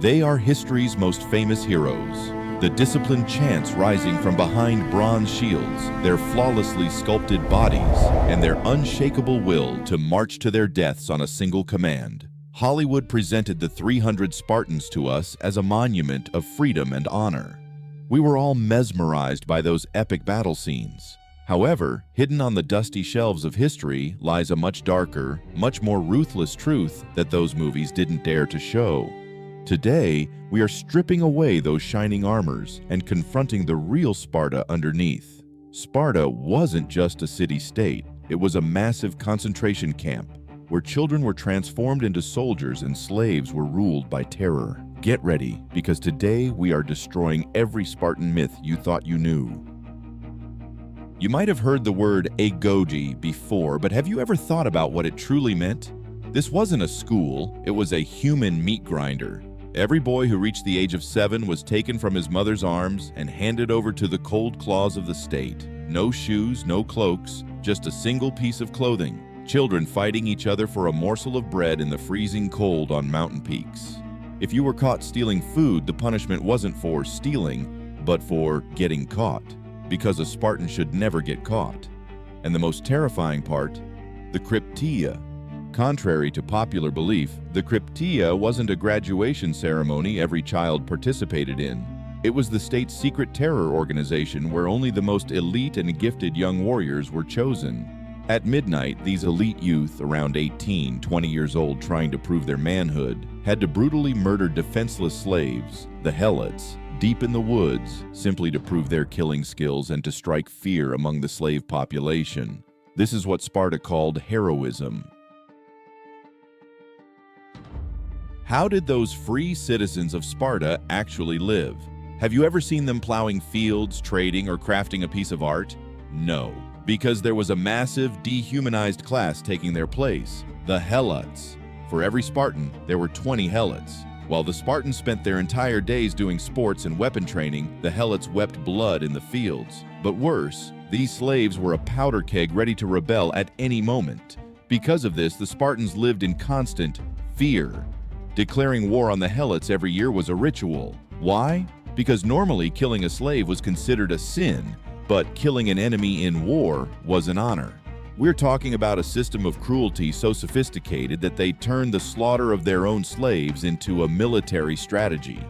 They are history's most famous heroes. The disciplined chants rising from behind bronze shields, their flawlessly sculpted bodies, and their unshakable will to march to their deaths on a single command. Hollywood presented the 300 Spartans to us as a monument of freedom and honor. We were all mesmerized by those epic battle scenes. However, hidden on the dusty shelves of history lies a much darker, much more ruthless truth that those movies didn't dare to show. Today, we are stripping away those shining armors and confronting the real Sparta underneath. Sparta wasn't just a city-state, it was a massive concentration camp where children were transformed into soldiers and slaves were ruled by terror. Get ready, because today we are destroying every Spartan myth you thought you knew. You might have heard the word Agoge before, but have you ever thought about what it truly meant? This wasn't a school, it was a human meat grinder. Every boy who reached the age of 7 was taken from his mother's arms and handed over to the cold claws of the state. No shoes, no cloaks, just a single piece of clothing. Children fighting each other for a morsel of bread in the freezing cold on mountain peaks. If you were caught stealing food, the punishment wasn't for stealing, but for getting caught, because a Spartan should never get caught. And the most terrifying part, the crypteia. Contrary to popular belief, the crypteia wasn't a graduation ceremony every child participated in. It was the state's secret terror organization where only the most elite and gifted young warriors were chosen. At midnight, these elite youth, around 18, 20 years old trying to prove their manhood, had to brutally murder defenseless slaves, the Helots, deep in the woods, simply to prove their killing skills and to strike fear among the slave population. This is what Sparta called heroism. How did those free citizens of Sparta actually live? Have you ever seen them plowing fields, trading, or crafting a piece of art? No, because there was a massive, dehumanized class taking their place, the Helots. For every Spartan, there were 20 Helots. While the Spartans spent their entire days doing sports and weapon training, the Helots wept blood in the fields. But worse, these slaves were a powder keg ready to rebel at any moment. Because of this, the Spartans lived in constant fear. Declaring war on the Helots every year was a ritual. Why? Because normally killing a slave was considered a sin, but killing an enemy in war was an honor. We're talking about a system of cruelty so sophisticated that they turned the slaughter of their own slaves into a military strategy.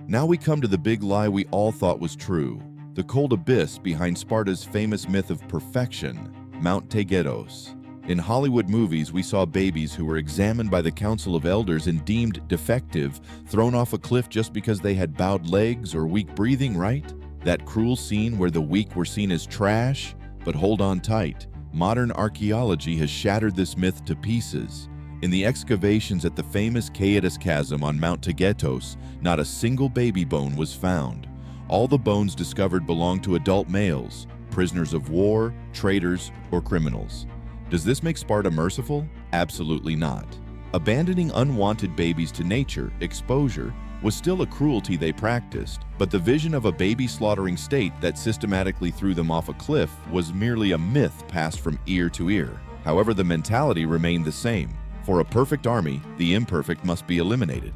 Now we come to the big lie we all thought was true, the cold abyss behind Sparta's famous myth of perfection, Mount Taygetos. In Hollywood movies, we saw babies who were examined by the Council of Elders and deemed defective, thrown off a cliff just because they had bowed legs or weak breathing, right? That cruel scene where the weak were seen as trash? But hold on tight. Modern archaeology has shattered this myth to pieces. In the excavations at the famous Helots chasm on Mount Taygetos, not a single baby bone was found. All the bones discovered belonged to adult males, prisoners of war, traitors, or criminals. Does this make Sparta merciful? Absolutely not. Abandoning unwanted babies to nature, exposure, was still a cruelty they practiced, but the vision of a baby-slaughtering state that systematically threw them off a cliff was merely a myth passed from ear to ear. However, the mentality remained the same. For a perfect army, the imperfect must be eliminated.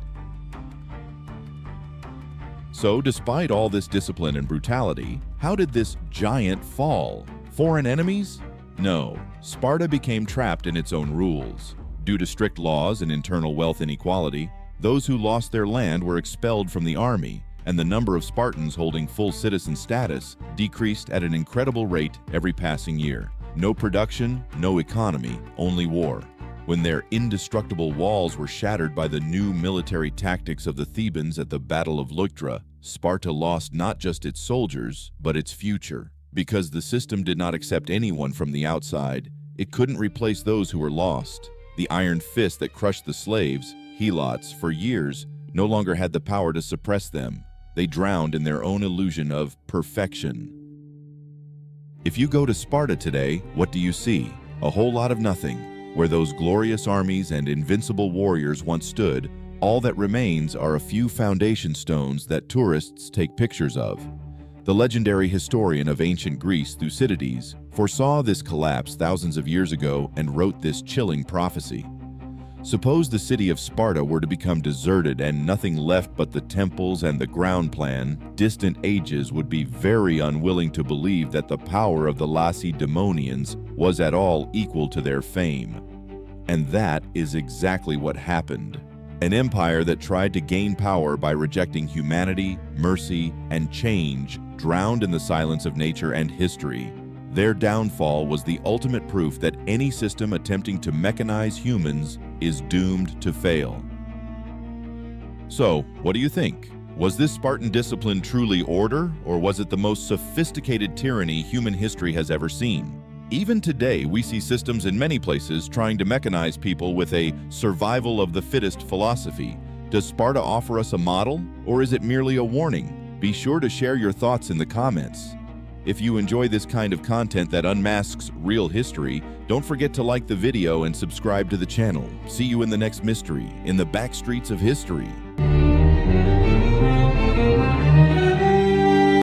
So, despite all this discipline and brutality, how did this giant fall? Foreign enemies? No, Sparta became trapped in its own rules. Due to strict laws and internal wealth inequality, those who lost their land were expelled from the army, and the number of Spartans holding full citizen status decreased at an incredible rate every passing year. No production, no economy, only war. When their indestructible walls were shattered by the new military tactics of the Thebans at the Battle of Leuctra, Sparta lost not just its soldiers, but its future. Because the system did not accept anyone from the outside, it couldn't replace those who were lost. The iron fist that crushed the slaves, Helots, for years, no longer had the power to suppress them. They drowned in their own illusion of perfection. If you go to Sparta today, what do you see? A whole lot of nothing. Where those glorious armies and invincible warriors once stood, all that remains are a few foundation stones that tourists take pictures of. The legendary historian of ancient Greece, Thucydides, foresaw this collapse thousands of years ago and wrote this chilling prophecy. Suppose the city of Sparta were to become deserted and nothing left but the temples and the ground plan, distant ages would be very unwilling to believe that the power of the Lacedaemonians was at all equal to their fame. And that is exactly what happened. An empire that tried to gain power by rejecting humanity, mercy, and change drowned in the silence of nature and history. Their downfall was the ultimate proof that any system attempting to mechanize humans is doomed to fail. So, what do you think? Was this Spartan discipline truly order, or was it the most sophisticated tyranny human history has ever seen? Even today, we see systems in many places trying to mechanize people with a survival of the fittest philosophy. Does Sparta offer us a model, or is it merely a warning? Be sure to share your thoughts in the comments. If you enjoy this kind of content that unmasks real history, don't forget to like the video and subscribe to the channel. See you in the next mystery, in the backstreets of history.